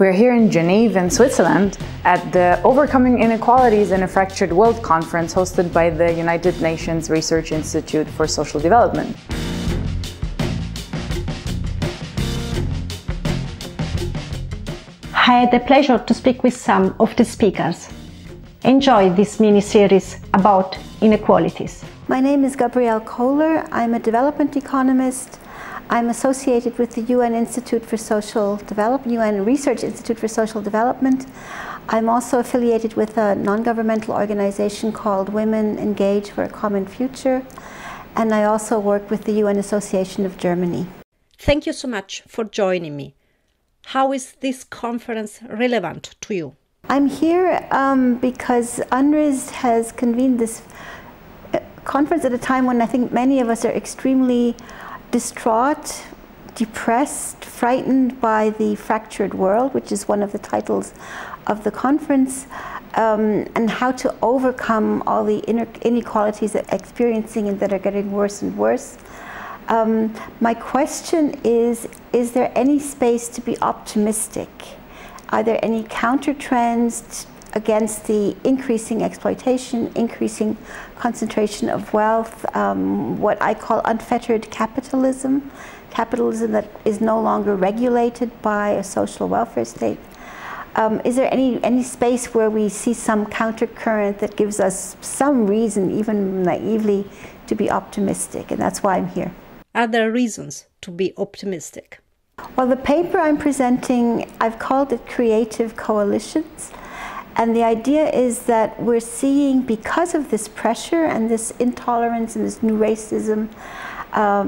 We're here in Geneva in Switzerland at the Overcoming Inequalities in a Fractured World conference hosted by the United Nations Research Institute for Social Development. I had the pleasure to speak with some of the speakers. Enjoy this mini-series about inequalities. My name is Gabriele Köhler. I'm a development economist. I'm associated with the UN Institute for Social Development, UN Research Institute for Social Development. I'm also affiliated with a non-governmental organization called Women Engage for a Common Future, and I also work with the UN Association of Germany. Thank you so much for joining me. How is this conference relevant to you? I'm here because UNRISD has convened this conference at a time when I think many of us are extremely distraught, depressed, frightened by the fractured world, which is one of the titles of the conference, and how to overcome all the inequalities that we're experiencing and that are getting worse and worse. My question is there any space to be optimistic? Are there any counter trends against the increasing exploitation, increasing concentration of wealth, what I call unfettered capitalism, capitalism that is no longer regulated by a social welfare state? Is there any space where we see some countercurrent that gives us some reason, even naively, to be optimistic? And that's why I'm here. Are there reasons to be optimistic? Well, the paper I'm presenting, I've called it Creative Coalitions. And the idea is that we're seeing, because of this pressure and this intolerance and this new racism,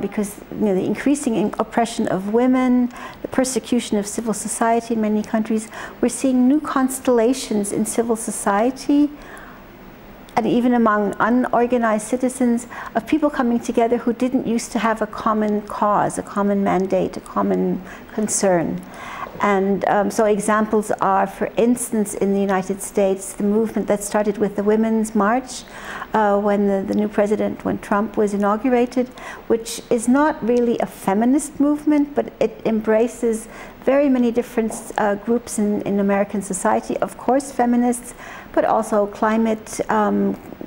because the increasing oppression of women, the persecution of civil society in many countries, we're seeing new constellations in civil society and even among unorganized citizens of people coming together who didn't used to have a common cause, a common mandate, a common concern. And so examples are, for instance, in the United States, the movement that started with the Women's March when the new president, when Trump was inaugurated, which is not really a feminist movement, but it embraces very many different groups in American society. Of course, feminists, but also climate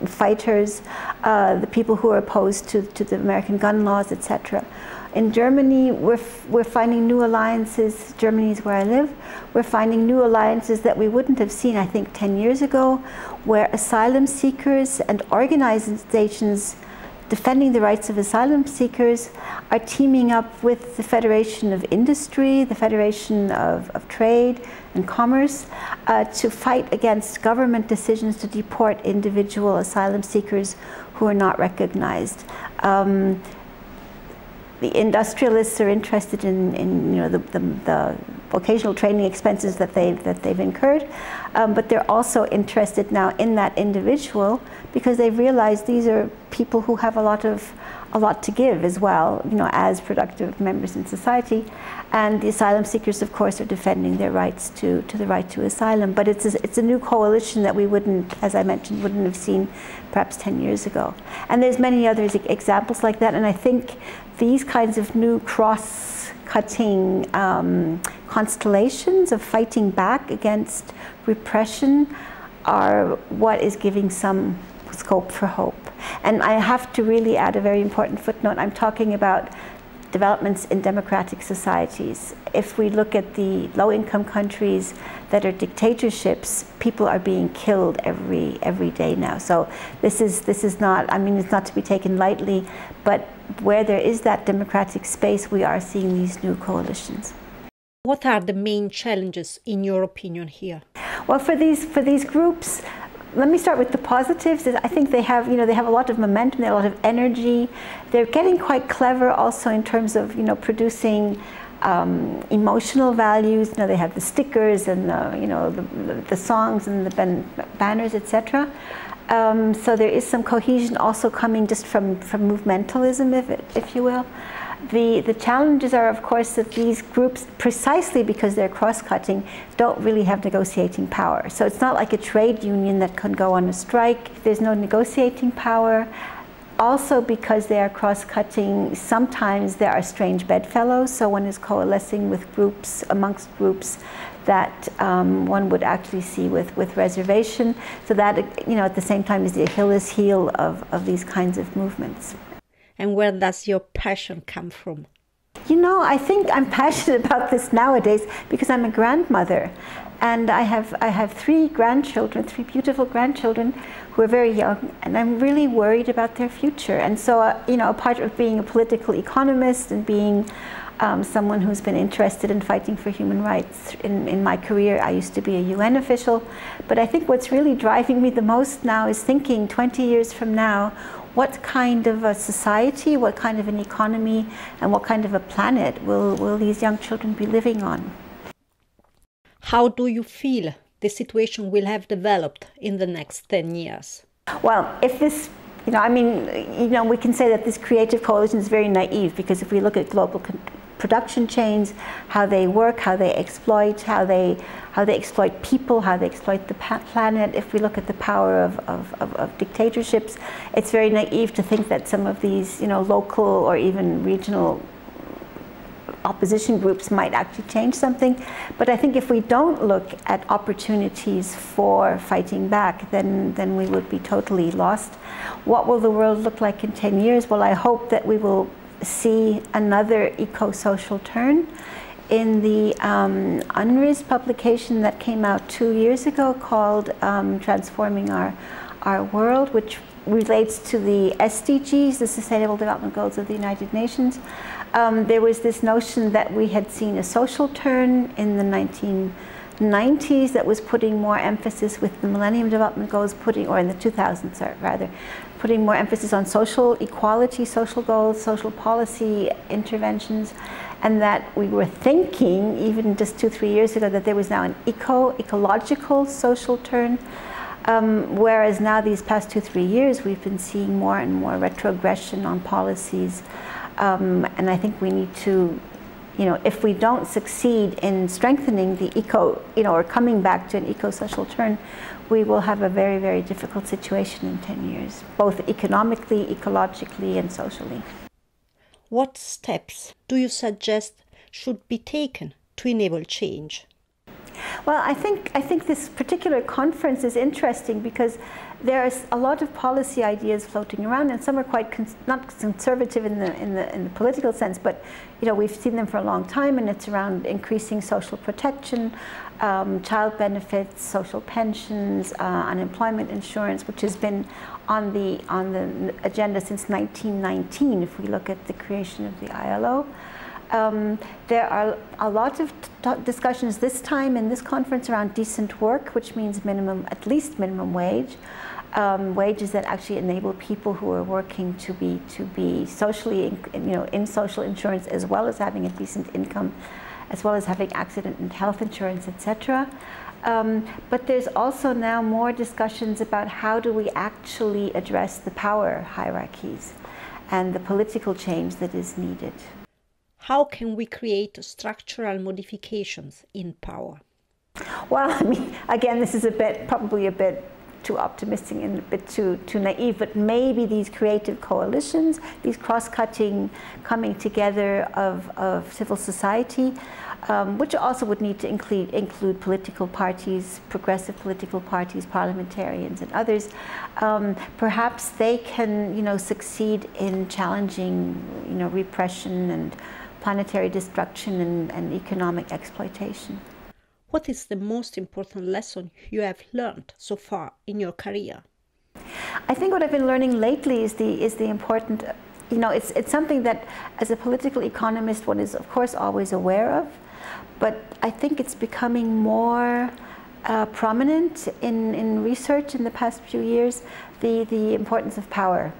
fighters, the people who are opposed to the American gun laws, etc. In Germany, we're finding new alliances. Germany is where I live. We're finding new alliances that we wouldn't have seen, I think, 10 years ago, where asylum seekers and organizations defending the rights of asylum seekers are teaming up with the Federation of Industry, the Federation of Trade and Commerce, to fight against government decisions to deport individual asylum seekers who are not recognized. The industrialists are interested in the vocational training expenses that they've incurred, but they're also interested now in that individual because they've realized these are people who have a lot to give as well, as productive members in society. And the asylum seekers, of course, are defending their rights to the right to asylum. But it's a new coalition that we wouldn't, as I mentioned, wouldn't have seen perhaps 10 years ago. And there's many other examples like that. And I think these kinds of new cross-cutting constellations of fighting back against repression are what is giving some scope for hope. And I have to really add a very important footnote. I'm talking about developments in democratic societies. If we look at the low-income countries that are dictatorships, people are being killed every day now. So this is not, I mean, it's not to be taken lightly, but where there is that democratic space, we are seeing these new coalitions. What are the main challenges, in your opinion, here? Well, for these groups, let me start with the positives. I think they have a lot of momentum, they have a lot of energy. They're getting quite clever also in terms of, producing emotional values. They have the stickers and the songs and the banners, etc. So there is some cohesion also coming just from movementalism, if you will. The challenges are, of course, that these groups, precisely because they're cross-cutting, don't really have negotiating power. So it's not like a trade union that can go on a strike. There's no negotiating power. Also, because they are cross-cutting, sometimes there are strange bedfellows. So one is coalescing with groups, amongst groups that one would actually see with reservation. So that, at the same time is the Achilles heel of these kinds of movements. And where does your passion come from? I think I'm passionate about this nowadays because I'm a grandmother, and I have three beautiful grandchildren who are very young, and I'm really worried about their future. And so, a part of being a political economist and being someone who's been interested in fighting for human rights in my career, I used to be a UN official, but I think what's really driving me the most now is thinking 20 years from now, what kind of a society, what kind of an economy, and what kind of a planet will these young children be living on? How do you feel the situation will have developed in the next 10 years? Well, if this, we can say that this creative coalition is very naive, because if we look at global production chains, how they work, how they exploit, how they exploit people, how they exploit the planet. If we look at the power of dictatorships, it's very naive to think that some of these, local or even regional opposition groups might actually change something. But I think if we don't look at opportunities for fighting back, then we would be totally lost. What will the world look like in 10 years? Well, I hope that we will see another eco-social turn. In the UNRISD publication that came out 2 years ago called Transforming Our World, which relates to the SDGs, the Sustainable Development Goals of the United Nations, there was this notion that we had seen a social turn in the 1990s that was putting more emphasis with the Millennium Development Goals, or in the 2000s rather, putting more emphasis on social equality, social goals, social policy interventions, and that we were thinking, even just 2-3 years ago, that there was now an ecological social turn, whereas now these past 2-3 years we've been seeing more and more retrogression on policies, and I think we need to, if we don't succeed in strengthening the or coming back to an eco-social turn, we will have a very, very difficult situation in 10 years, both economically, ecologically, and socially. What steps do you suggest should be taken to enable change? Well, I think this particular conference is interesting because there's a lot of policy ideas floating around, and some are quite not conservative in the political sense, but we've seen them for a long time, and it's around increasing social protection, child benefits, social pensions, unemployment insurance, which has been on the agenda since 1919. If we look at the creation of the ILO. There are a lot of discussions this time in this conference around decent work, which means at least minimum wage, wages that actually enable people who are working to be socially, in social insurance, as well as having a decent income, as well as having accident and health insurance, etc. But there's also now more discussions about how do we actually address the power hierarchies and the political change that is needed. How can we create structural modifications in power? Well, again, this is probably a bit too optimistic and a bit too naive, but maybe these creative coalitions, these cross-cutting coming together of civil society, which also would need to include political parties, progressive political parties, parliamentarians, and others. Perhaps they can, succeed in challenging, repression and planetary destruction and economic exploitation. What is the most important lesson you have learned so far in your career? I think what I've been learning lately is the important, it's something that as a political economist one is of course always aware of, but I think it's becoming more prominent in research in the past few years, the importance of power,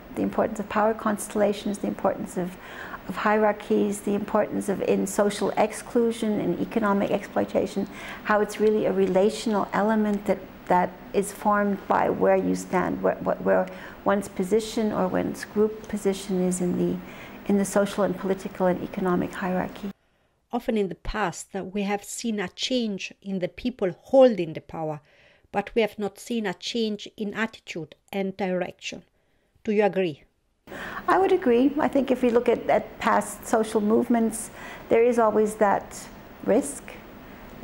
constellations, the importance of hierarchies, the importance of in social exclusion and economic exploitation, how it's really a relational element that is formed by where you stand, where one's position or one's group position is in the social and political and economic hierarchy. Often in the past we have seen a change in the people holding the power, but we have not seen a change in attitude and direction. Do you agree? I would agree. I think if we look at past social movements, there is always that risk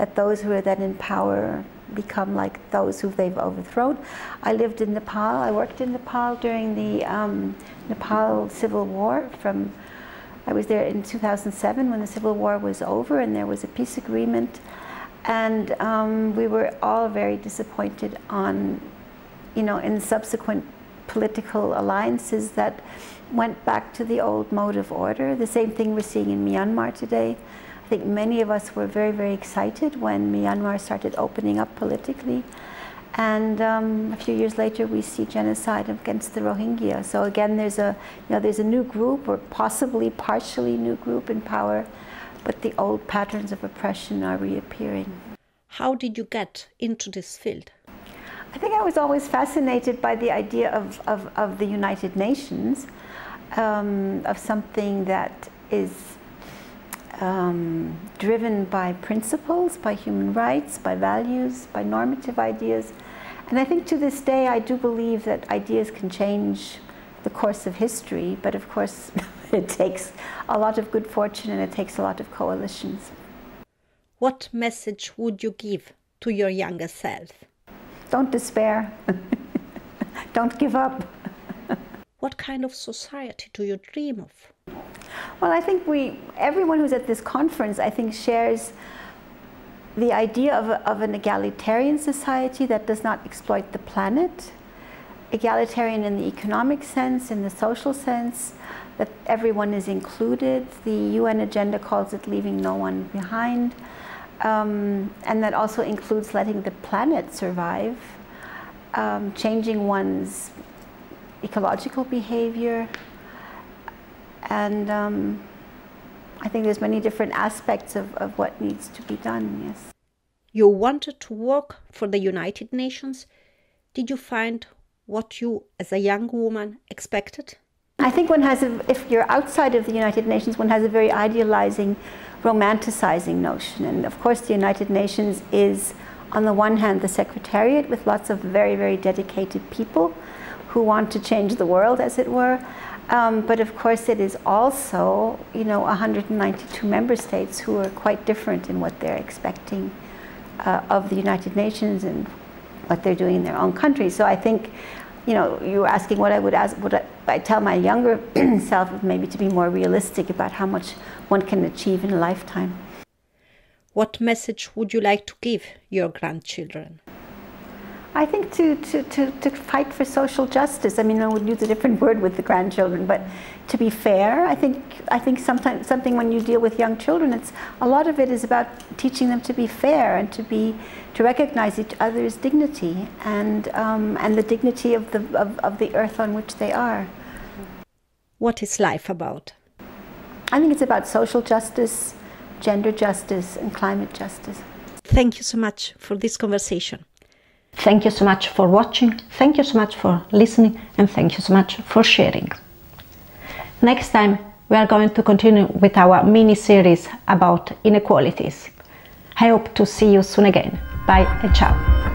that those who are then in power become like those who they've overthrown. I lived in Nepal. I worked in Nepal during the Nepal Civil War. I was there in 2007 when the Civil War was over and there was a peace agreement. And we were all very disappointed in subsequent political alliances that went back to the old mode of order. The same thing we're seeing in Myanmar today. I think many of us were very, very excited when Myanmar started opening up politically. And a few years later, we see genocide against the Rohingya. So again, there's a new group, or possibly partially new group in power, but the old patterns of oppression are reappearing. How did you get into this field? I think I was always fascinated by the idea of the United Nations, of something that is driven by principles, by human rights, by values, by normative ideas. And I think to this day I do believe that ideas can change the course of history, but of course it takes a lot of good fortune and it takes a lot of coalitions. What message would you give to your younger self? Don't despair. Don't give up. What kind of society do you dream of? Well, I think everyone who's at this conference, I think, shares the idea of an egalitarian society that does not exploit the planet. Egalitarian in the economic sense, in the social sense, that everyone is included. The UN agenda calls it leaving no one behind. And that also includes letting the planet survive, changing one's ecological behavior. And I think there's many different aspects of what needs to be done, yes. You wanted to work for the United Nations. Did you find what you, as a young woman, expected? I think one has, if you're outside of the United Nations, one has a very idealizing, romanticizing notion. And of course the United Nations is, on the one hand, the Secretariat with lots of very, very dedicated people who want to change the world, as it were. But of course it is also, 192 member states who are quite different in what they're expecting of the United Nations and what they're doing in their own countries. So I think, you were asking what I would ask, what I tell my younger self, maybe to be more realistic about how much one can achieve in a lifetime. What message would you like to give your grandchildren? I think to fight for social justice. I mean, I would use a different word with the grandchildren, but to be fair. I think sometimes something when you deal with young children, a lot of it is about teaching them to be fair and to recognize each other's dignity and the dignity of the earth on which they are. What is life about? I think it's about social justice, gender justice, and climate justice. Thank you so much for this conversation. Thank you so much for watching, thank you so much for listening, and thank you so much for sharing. Next time we are going to continue with our mini-series about inequalities. I hope to see you soon again. Bye and ciao.